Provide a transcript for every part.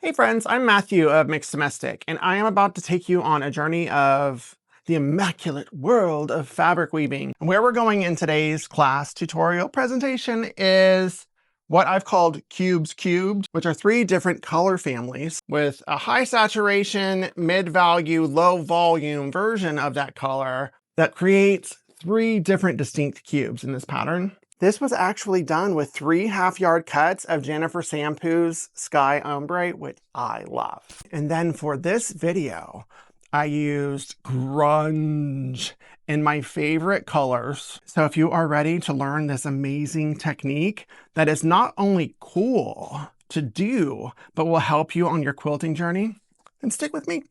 Hey friends, I'm Matthew of Mixed Domestic, and I am about to take you on a journey of the immaculate world of fabric weaving. And where we're going in today's class tutorial presentation is what I've called cubes cubed, which are 3 different color families with a high saturation, mid-value, low volume version of that color that creates 3 different distinct cubes in this pattern. This was actually done with 3 half-yard cuts of Jennifer Sampu's Sky Ombre, which I love. And then for this video, I used grunge in my favorite colors. So if you are ready to learn this amazing technique that is not only cool to do, but will help you on your quilting journey, then stick with me.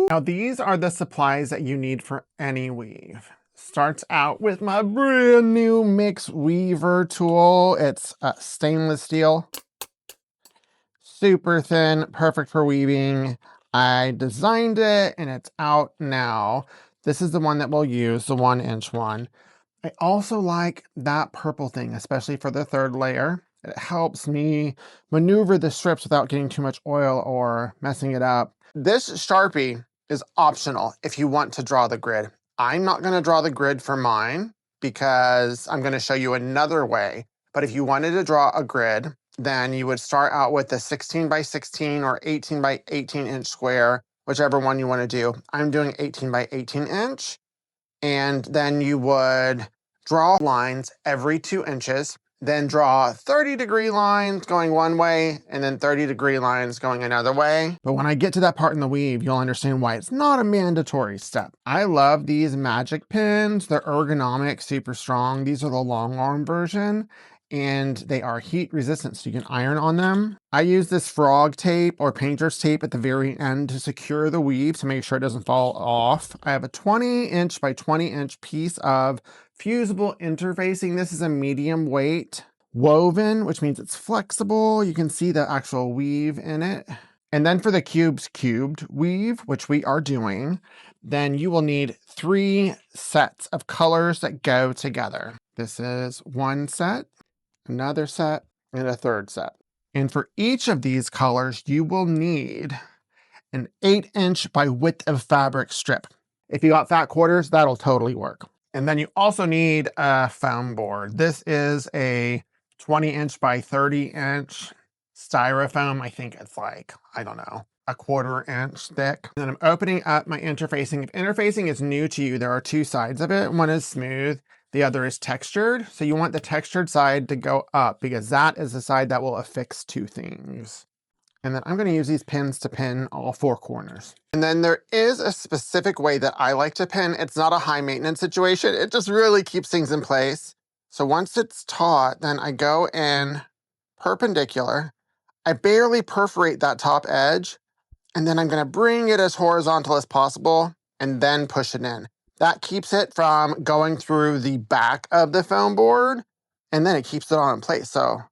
Now these are the supplies that you need for any weave. Starts out with my brand new mix weaver tool. It's stainless steel, super thin, perfect for weaving. I designed it and it's out now. This is the one that we'll use, the 1-inch one. I also like that purple thing, especially for the 3rd layer. It helps me maneuver the strips without getting too much oil or messing it up. This Sharpie is optional if you want to draw the grid. I'm not going to draw the grid for mine because I'm going to show you another way. But if you wanted to draw a grid, then you would start out with the 16 by 16 or 18 by 18 inch square, whichever one you want to do. I'm doing 18 by 18 inch. And then you would draw lines every 2 inches, then draw 30-degree lines going one way, and then 30-degree lines going another way. But when I get to that part in the weave, you'll understand why it's not a mandatory step. I love these magic pins. They're ergonomic, super strong. These are the long arm version, and they are heat resistant, so you can iron on them. I use this frog tape or painter's tape at the very end to secure the weave to make sure it doesn't fall off. I have a 20-inch by 20-inch piece of fusible interfacing. This is a medium weight woven, which means it's flexible. You can see the actual weave in it. And then for the cubes cubed weave, which we are doing, then you will need 3 sets of colors that go together. This is one set, another set, and a 3rd set. And for each of these colors, you will need an 8-inch by width of fabric strip. If you got fat quarters, that'll totally work. And then you also need a foam board. This is a 20-inch by 30-inch styrofoam. I think it's like, I don't know, a 1/4 inch thick. And then I'm opening up my interfacing. If interfacing is new to you, there are 2 sides of it. One is smooth, the other is textured. So you want the textured side to go up because that is the side that will affix 2 things. And then I'm going to use these pins to pin all 4 corners. And then there is a specific way that I like to pin. It's not a high maintenance situation. It just really keeps things in place. So once it's taut, then I go in perpendicular. I barely perforate that top edge. And then I'm going to bring it as horizontal as possible and then push it in. That keeps it from going through the back of the foam board. And then it keeps it on in place. So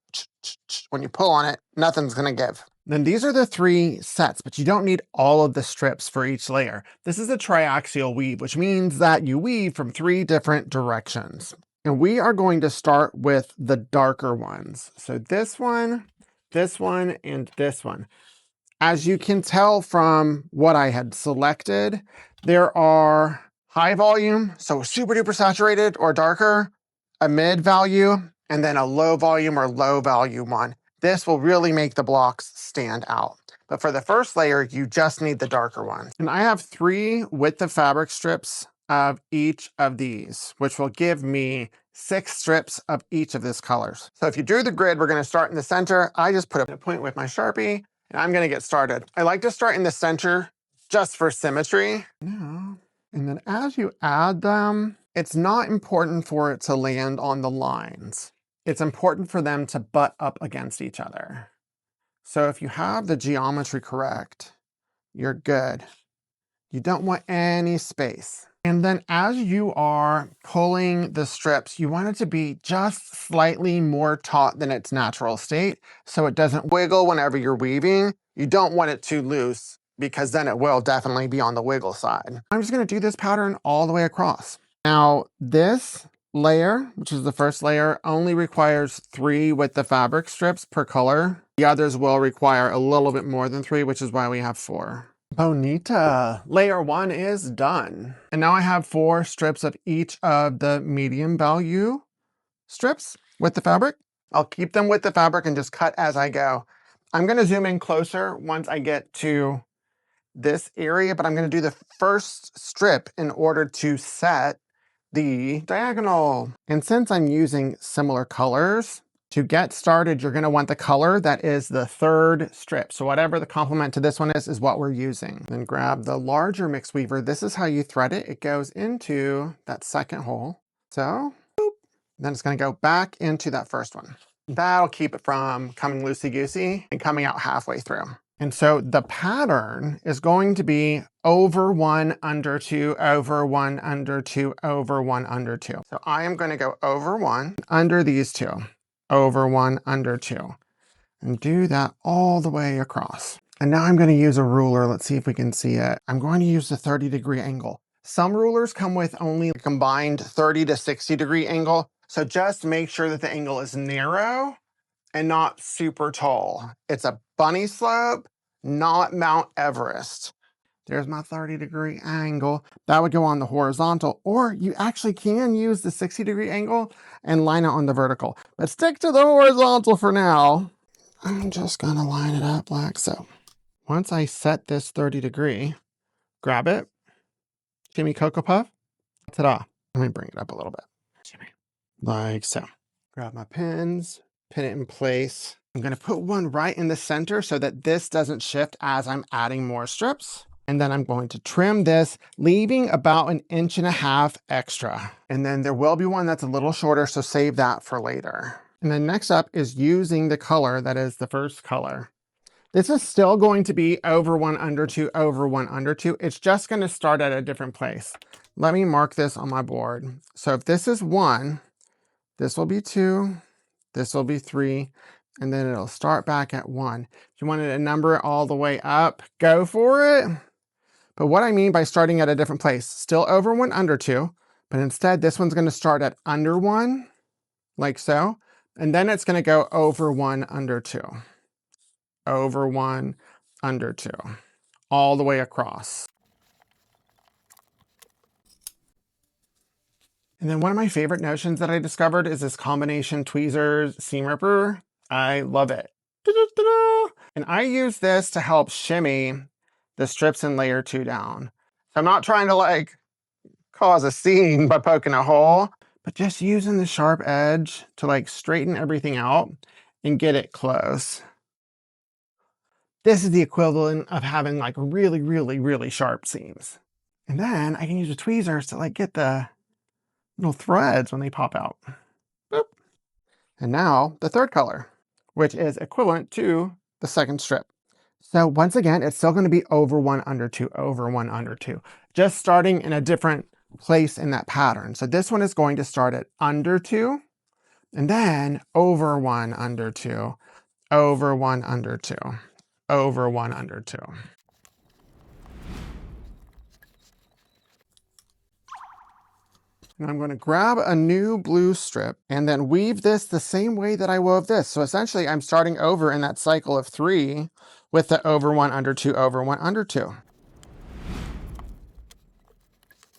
when you pull on it, nothing's going to give. Then these are the 3 sets, but you don't need all of the strips for each layer. This is a triaxial weave, which means that you weave from 3 different directions. And we are going to start with the darker ones. So this one, and this one. As you can tell from what I had selected, there are high volume, so super duper saturated or darker, a mid value, and then a low volume or low value one. This will really make the blocks stand out. But for the 1st layer, you just need the darker one. And I have 3 width of fabric strips of each of these, which will give me 6 strips of each of these colors. So if you drew the grid, we're going to start in the center. I just put a point with my Sharpie, and I'm going to get started. I like to start in the center just for symmetry. And then as you add them, it's not important for it to land on the lines. It's important for them to butt up against each other. So if you have the geometry correct, you're good. You don't want any space. And then as you are pulling the strips, you want it to be just slightly more taut than its natural state, so it doesn't wiggle whenever you're weaving. You don't want it too loose because then it will definitely be on the wiggle side. I'm just going to do this pattern all the way across. Now this layer, which is the 1st layer, only requires 3 width of fabric strips per color. The others will require a little bit more than 3, which is why we have 4. Bonita. Layer 1 is done. And now I have 4 strips of each of the medium value strips with the fabric. I'll keep them with the fabric and just cut as I go. I'm going to zoom in closer once I get to this area, but I'm going to do the first strip in order to set the diagonal. And since I'm using similar colors, to get started, you're going to want the color that is the third strip. So whatever the complement to this one is what we're using. Then grab the larger mixed weaver. This is how you thread it. It goes into that second hole. So, boop. Then it's going to go back into that first one. That'll keep it from coming loosey-goosey and coming out halfway through. And so the pattern is going to be over 1, under 2, over 1, under 2, over 1, under 2. So I am going to go over 1, under these 2, over 1, under 2, and do that all the way across. And now I'm going to use a ruler. Let's see if we can see it. I'm going to use the 30-degree angle. Some rulers come with only a combined 30 to 60-degree angle. So just make sure that the angle is narrow and not super tall. It's a bunny slope, not Mount Everest. There's my 30-degree angle. That would go on the horizontal, or you actually can use the 60-degree angle and line it on the vertical. But stick to the horizontal for now. I'm just gonna line it up like so. Once I set this 30-degree, grab it, shimmy Cocoa Puff, ta-da. Let me bring it up a little bit. Shimmy. Like so. Grab my pins, pin it in place. I'm going to put one right in the center so that this doesn't shift as I'm adding more strips. And then I'm going to trim this, leaving about 1.5 inches extra. And then there will be one that's a little shorter, so save that for later. And then next up is using the color that is the first color. This is still going to be over 1, under 2, over 1, under 2. It's just going to start at a different place. Let me mark this on my board. So if this is 1, this will be 2, this will be 3, and then it'll start back at 1. If you wanted to number it all the way up, go for it. But what I mean by starting at a different place, still over 1, under 2, but instead this one's going to start at under 1, like so, and then it's going to go over 1, under 2, over 1, under 2, all the way across. And then one of my favorite notions that I discovered is this combination tweezers seam ripper. I love it. And I use this to help shimmy the strips in layer 2 down. So I'm not trying to like cause a seam by poking a hole, but just using the sharp edge to like straighten everything out and get it close. This is the equivalent of having like really, really, really sharp seams. And then I can use the tweezers to like get the little threads when they pop out. Boop. And now the third color, which is equivalent to the second strip. So once again, it's still going to be over 1, under 2, over 1, under 2, just starting in a different place in that pattern. So this one is going to start at under 2, and then over 1, under 2, over 1, under 2, over 1, under 2. And I'm going to grab a new blue strip and then weave this the same way that I wove this. So essentially I'm starting over in that cycle of 3 with the over 1, under 2, over 1, under 2.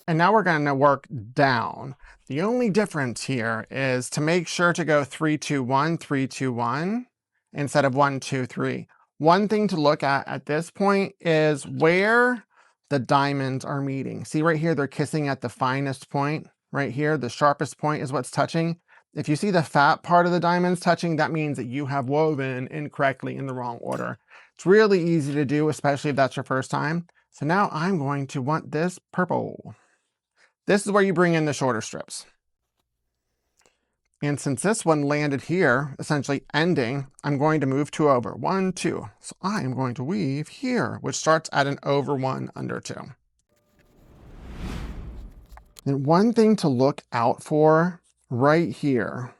And now we're going to work down. The only difference here is to make sure to go 3, 2, 1, 3, 2, 1 instead of 1, 2, 3. One thing to look at this point is where the diamonds are meeting. See right here, they're kissing at the finest point. Right here, the sharpest point is what's touching. If you see the fat part of the diamonds touching, that means that you have woven incorrectly in the wrong order. It's really easy to do, especially if that's your first time. So now I'm going to want this purple. This is where you bring in the shorter strips. And since this one landed here, essentially ending, I'm going to move 2 over. 1, 2. So I am going to weave here, which starts at an over 1, under 2. And one thing to look out for right here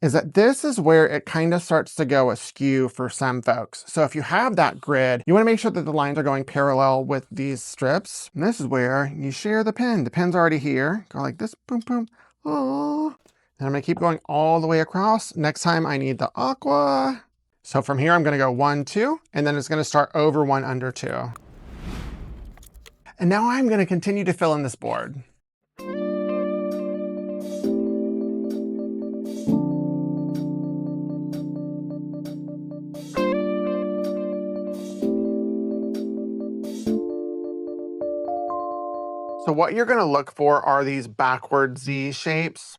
is that this is where it kind of starts to go askew for some folks. So if you have that grid, you want to make sure that the lines are going parallel with these strips. And this is where you share the pin. The pin's already here. Go like this, boom, boom. Oh. And I'm going to keep going all the way across. Next time I need the aqua. So from here, I'm gonna go 1, 2, and then it's gonna start over 1, under 2. And now I'm gonna continue to fill in this board. So what you're gonna look for are these backward Z shapes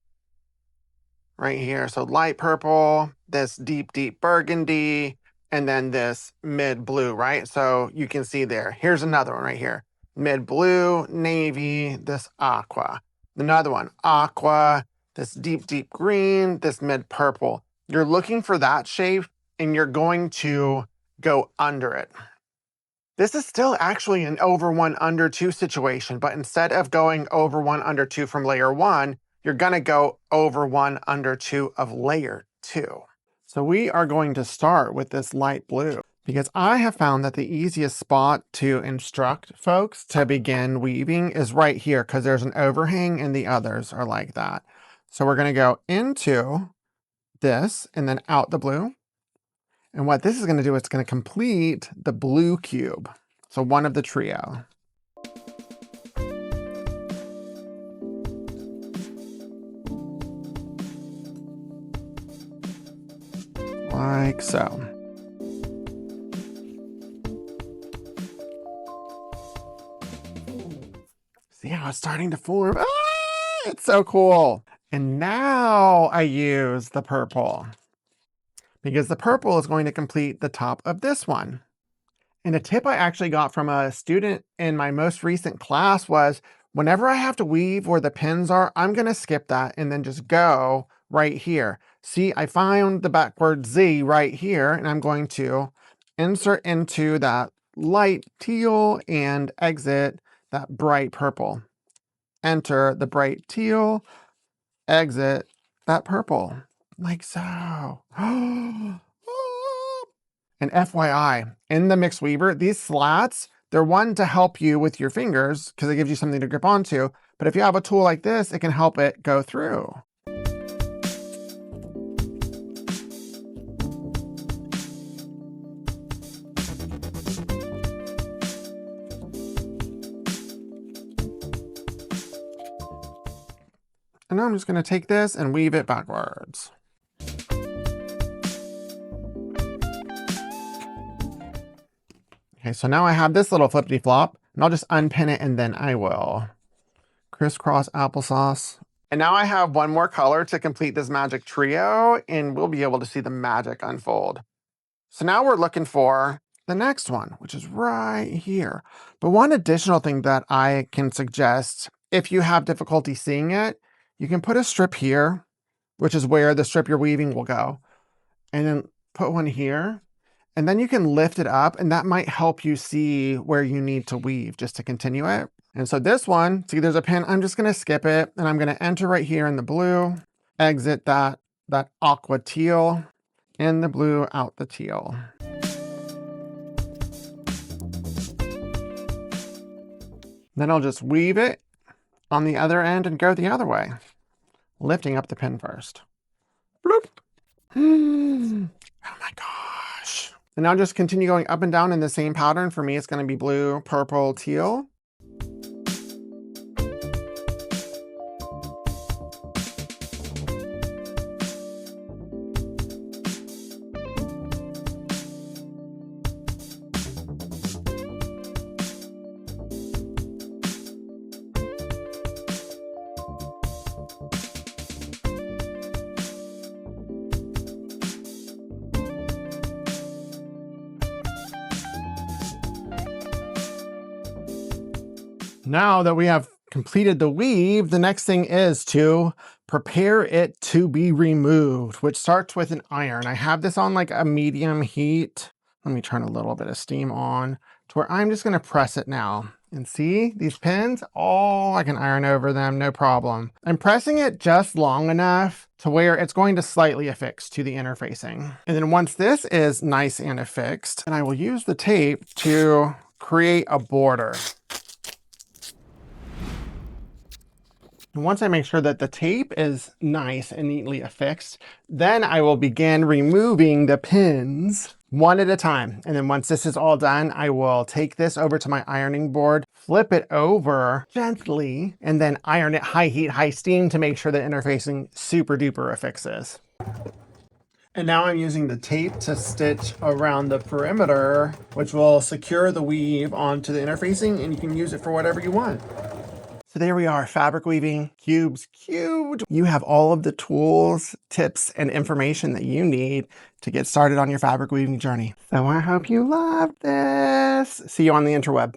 right here. So light purple, this deep, deep burgundy, and then this mid blue, right? So you can see there. Here's another one right here. Mid blue, navy, this aqua. Another one, aqua, this deep, deep green, this mid purple. You're looking for that shape and you're going to go under it. This is still actually an over 1, under 2 situation, but instead of going over 1, under 2 from layer 1, you're gonna go over 1, under 2 of layer 2. So we are going to start with this light blue because I have found that the easiest spot to instruct folks to begin weaving is right here because there's an overhang and the others are like that. So we're gonna go into this and then out the blue. And what this is going to do, it's going to complete the blue cube. So one of the trio. Like so. See how it's starting to form? Ah, it's so cool. And now I use the purple, because the purple is going to complete the top of this one. And a tip I actually got from a student in my most recent class was, whenever I have to weave where the pins are, I'm gonna skip that and then just go right here. See, I found the backward Z right here, and I'm going to insert into that light teal and exit that bright purple. Enter the bright teal, exit that purple, like so. And FYI, in the mixed weaver, these slats, they're one to help you with your fingers because it gives you something to grip onto. But if you have a tool like this, it can help it go through. And now I'm just going to take this and weave it backwards. Okay, so now I have this little flippity flop, and I'll just unpin it and then I will crisscross applesauce. And now I have one more color to complete this magic trio, and we'll be able to see the magic unfold. So now we're looking for the next one, which is right here. But one additional thing that I can suggest, if you have difficulty seeing it, you can put a strip here, which is where the strip you're weaving will go, and then put one here. And then you can lift it up, and that might help you see where you need to weave just to continue it. And so this one, see there's a pin, I'm just gonna skip it, and I'm gonna enter right here in the blue, exit that aqua teal, in the blue, out the teal. Then I'll just weave it on the other end and go the other way, lifting up the pin first. Bloop. Oh my gosh. And now just continue going up and down in the same pattern. For me, it's going to be blue, purple, teal. Now that we have completed the weave, the next thing is to prepare it to be removed, which starts with an iron. I have this on like a medium heat. Let me turn a little bit of steam on to where I'm just gonna press it now. And see these pins? Oh, I can iron over them, no problem. I'm pressing it just long enough to where it's going to slightly affix to the interfacing. And then once this is nice and affixed, then I will use the tape to create a border. And once I make sure that the tape is nice and neatly affixed, then I will begin removing the pins one at a time. And then once this is all done, I will take this over to my ironing board, flip it over gently, and then iron it high heat, high steam to make sure the interfacing super duper affixes. And now I'm using the tape to stitch around the perimeter, which will secure the weave onto the interfacing, and you can use it for whatever you want. So there we are, fabric weaving, cubes cubed. You have all of the tools, tips, and information that you need to get started on your fabric weaving journey. So I hope you love this. See you on the interweb.